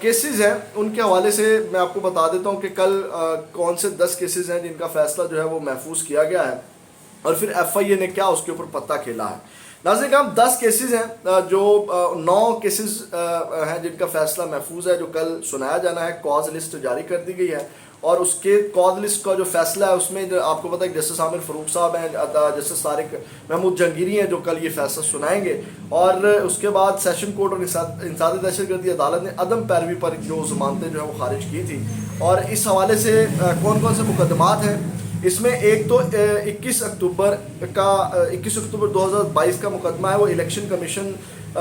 Cases ہیں ان کے حوالے سے میں آپ کو بتا دیتا ہوں کہ کل کون سے 10 کیسز ہیں جن کا فیصلہ جو ہے وہ محفوظ کیا گیا ہے اور پھر ایف آئی اے نے کیا اس کے اوپر پتہ کھیلا ہے. ناظرین کرام 10 کیسز ہیں جو 9 کیسز ہیں جن کا فیصلہ محفوظ ہے جو کل سنایا جانا ہے. کاز لسٹ جاری کر دی گئی ہے اور اس کے کاز لسٹ کا جو فیصلہ ہے اس میں آپ کو پتہ ہے جسٹس عامر فاروق صاحب ہیں, جسٹس طارق محمود جہانگیری ہیں جو کل یہ فیصلہ سنائیں گے. اور اس کے بعد سیشن کورٹ اور انسداد دہشت گردی عدالت نے عدم پیروی پر جو ضمانتیں جو ہے وہ خارج کی تھی. اور اس حوالے سے کون کون سے مقدمات ہیں اس میں ایک تو 21 اکتوبر 2022 کا مقدمہ ہے, وہ الیکشن کمیشن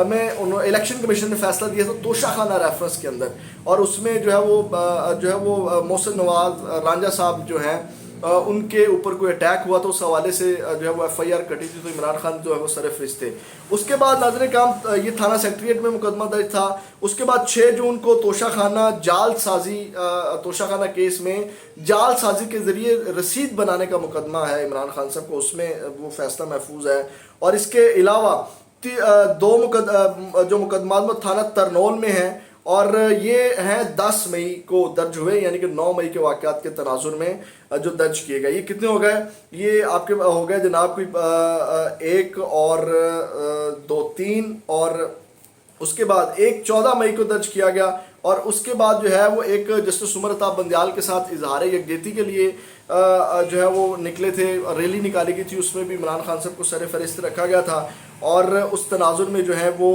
میں الیکشن کمیشن نے فیصلہ دیا تھا توشہ خانہ ریفرنس کے اندر, اور اس میں جو ہے وہ محسن نواز رانجھا صاحب جو ہیں ان کے اوپر کوئی اٹیک ہوا تو اس حوالے سے جو ہے وہ ایف آئی آر کٹی تھی تو عمران خان جو ہے وہ سرفرست تھے. اس کے بعد ناظرین کرام یہ تھانہ سیکریٹریٹ میں مقدمہ درج تھا. اس کے بعد 6 جون کو توشہ خانہ جال سازی توشہ خانہ کیس میں جال سازی کے ذریعے رسید بنانے کا مقدمہ ہے عمران خان صاحب کو, اس میں وہ فیصلہ محفوظ ہے. اور اس کے علاوہ 2 جو مقدمات میں تھانہ ترنول میں ہیں اور یہ ہیں 10 مئی کو درج ہوئے, یعنی کہ 9 مئی کے واقعات کے تناظر میں جو درج کیے گئے. یہ کتنے ہو گئے؟ یہ آپ کے ہو گئے جناب کوئی 1 اور 2 3 اور اس کے بعد ایک 14 مئی کو درج کیا گیا. اور اس کے بعد جو ہے وہ ایک جسٹس عمر عطا بندیال کے ساتھ اظہار یکجہتی کے لیے جو ہے وہ نکلے تھے, ریلی نکالی گئی تھی, اس میں بھی عمران خان صاحب کو سر فہرست رکھا گیا تھا. اور اس تناظر میں جو ہے وہ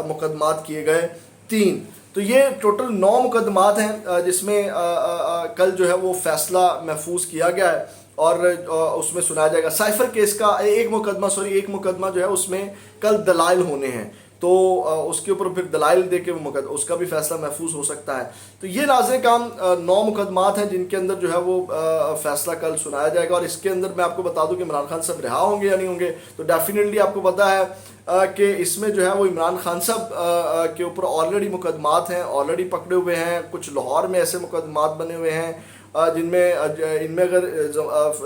مقدمات کیے گئے 3. تو یہ ٹوٹل 9 مقدمات ہیں جس میں کل جو ہے وہ فیصلہ محفوظ کیا گیا ہے اور اس میں سنایا جائے گا. سائفر کیس کا ایک مقدمہ جو ہے اس میں کل دلائل ہونے ہیں تو اس کے اوپر پھر دلائل دے کے اس کا بھی فیصلہ محفوظ ہو سکتا ہے. تو یہ ناظرین کرام 9 مقدمات ہیں جن کے اندر جو ہے وہ فیصلہ کل سنایا جائے گا. اور اس کے اندر میں آپ کو بتا دوں کہ عمران خان صاحب رہا ہوں گے یا نہیں ہوں گے. تو ڈیفینیٹلی آپ کو پتا ہے کہ اس میں جو ہے وہ عمران خان صاحب کے اوپر آلریڈی مقدمات ہیں, آلریڈی پکڑے ہوئے ہیں. کچھ لاہور میں ایسے مقدمات بنے ہوئے ہیں ان میں اگر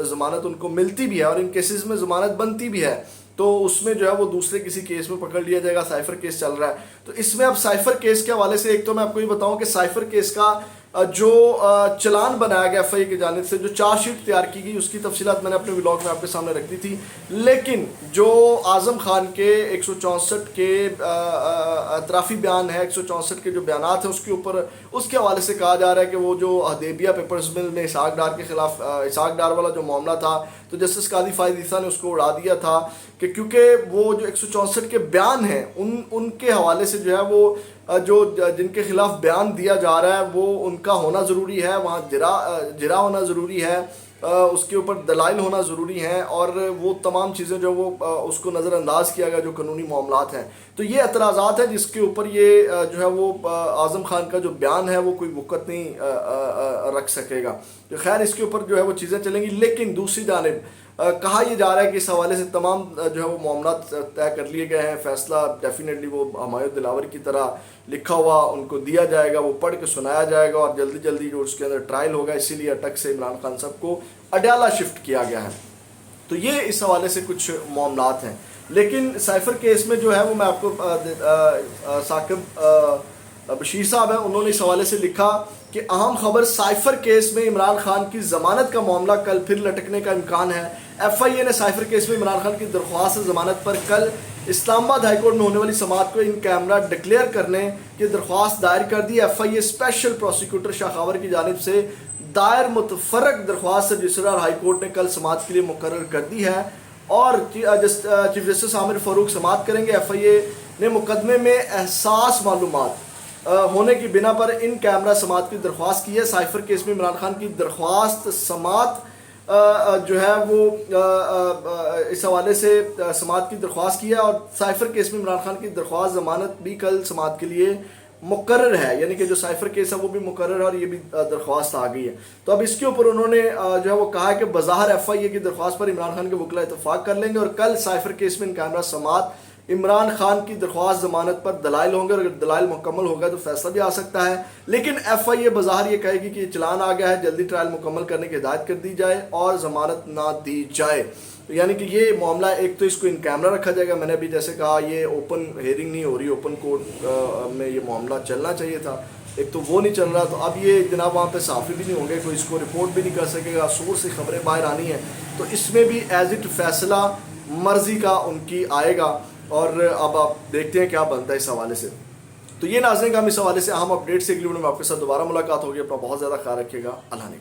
ضمانت ان کو ملتی بھی ہے اور ان کیسز میں ضمانت بنتی بھی ہے تو اس میں جو ہے وہ دوسرے کسی کیس میں پکڑ لیا جائے گا. سائفر کیس چل رہا ہے تو اس میں اب سائفر کیس کے حوالے سے ایک تو میں آپ کو یہ بتاؤں کہ سائفر کیس کا جو چلان بنایا گیا ایف آئی اے کی جانب سے, جو چارج شیٹ تیار کی گئی, اس کی تفصیلات میں نے اپنے ولاگ میں آپ کے سامنے رکھ دی تھی. لیکن جو اعظم خان کے 164 کے اعترافی بیان ہے, 164 کے جو بیانات ہیں اس کے اوپر اس کے حوالے سے کہا جا رہا ہے کہ وہ جو حدیبیہ پیپرز مل میں اسحاق ڈار کے خلاف اسحاق ڈار والا جو معاملہ تھا تو جسٹس قاضی فائز عیسیٰ نے اس کو اڑا دیا تھا کہ کیونکہ وہ جو 164 کے بیان ہیں ان کے حوالے سے جو ہے وہ جو جن کے خلاف بیان دیا جا رہا ہے وہ ان کا ہونا ضروری ہے, وہاں جرا ہونا ضروری ہے, اس کے اوپر دلائل ہونا ضروری ہیں اور وہ تمام چیزیں جو وہ اس کو نظر انداز کیا گیا جو قانونی معاملات ہیں. تو یہ اعتراضات ہیں جس کے اوپر یہ جو ہے وہ اعظم خان کا جو بیان ہے وہ کوئی وقت نہیں رکھ سکے گا. تو خیر اس کے اوپر جو ہے وہ چیزیں چلیں گی. لیکن دوسری جانب کہا یہ جا رہا ہے کہ اس حوالے سے تمام جو ہے وہ معاملات طے کر لیے گئے ہیں. فیصلہ ڈیفینیٹلی وہ ہمایوں دلاور کی طرح لکھا ہوا ان کو دیا جائے گا, وہ پڑھ کے سنایا جائے گا اور جلدی جو اس کے اندر ٹرائل ہوگا. اسی لیے اٹک سے عمران خان صاحب کو اڈیالہ شفٹ کیا گیا ہے. تو یہ اس حوالے سے کچھ معاملات ہیں. لیکن سائفر کیس میں جو ہے وہ میں آپ کو ثاقب بشیر صاحب ہیں, انہوں نے اس حوالے سے لکھا کہ اہم خبر, سائفر کیس میں عمران خان کی ضمانت کا معاملہ کل پھر لٹکنے کا امکان ہے. ایف آئی اے نے سائفر کیس میں عمران خان کی درخواست ضمانت پر کل اسلام آباد ہائی کورٹ میں ہونے والی سماعت کو ان کیمرہ ڈکلیئر کرنے کی درخواست دائر کر دی. F I A special prosecutor Shakhawar کی جانب سے دائر متفرق درخواست رجسٹرار ہائی کورٹ نے کل سماعت کے لیے مقرر کر دی ہے اور چیف جسٹس عامر فاروق سماعت کریں گے. ایف آئی اے نے مقدمے میں احساس معلومات ہونے کی بنا پر ان کیمرہ سماعت کی درخواست کی ہے. سائفر کیس میں عمران خان کی درخواست سماعت جو ہے وہ اس حوالے سے سماعت کی درخواست کی ہے اور سائفر کیس میں عمران خان کی درخواست ضمانت بھی کل سماعت کے لیے مقرر ہے. یعنی کہ جو سائفر کیس ہے وہ بھی مقرر ہے اور یہ بھی درخواست آ گئی ہے. تو اب اس کے اوپر انہوں نے جو ہے وہ کہا ہے کہ بظاہر ایف آئی اے کی درخواست پر عمران خان کے وکلا اتفاق کر لیں گے اور کل سائفر کیس میں ان کیمرہ سماعت عمران خان کی درخواست ضمانت پر دلائل ہوں گے، اور اگر دلائل مکمل ہوگا تو فیصلہ بھی آ سکتا ہے، لیکن ایف آئی اے بظاہر یہ کہے گی کہ یہ چلان آ گیا ہے، جلدی ٹرائل مکمل کرنے کی ہدایت کر دی جائے اور ضمانت نہ دی جائے۔ یعنی کہ یہ معاملہ ایک تو اس کو ان کیمرہ رکھا جائے گا، میں نے ابھی جیسے کہا یہ اوپن ہیئرنگ نہیں ہو رہی، اوپن کورٹ میں یہ معاملہ چلنا چاہیے تھا، ایک تو وہ نہیں چل رہا، تو اب یہ جناب وہاں پہ صحافی بھی نہیں ہوں گے، کوئی اس کو رپورٹ بھی نہیں کر سکے گا، سورس سے خبریں باہر آنی ہیں، تو اس میں بھی ایز اٹ فیصلہ مرضی کا ان کی آئے گا، اور اب آپ دیکھتے ہیں کیا بنتا ہے اس حوالے سے۔ تو یہ ناظرین کا ہم اس حوالے سے اہم اپڈیٹ سے اگلی ویڈیو میں آپ کے ساتھ دوبارہ ملاقات ہوگی، اپنا بہت زیادہ خیال رکھیے گا، اللہ نے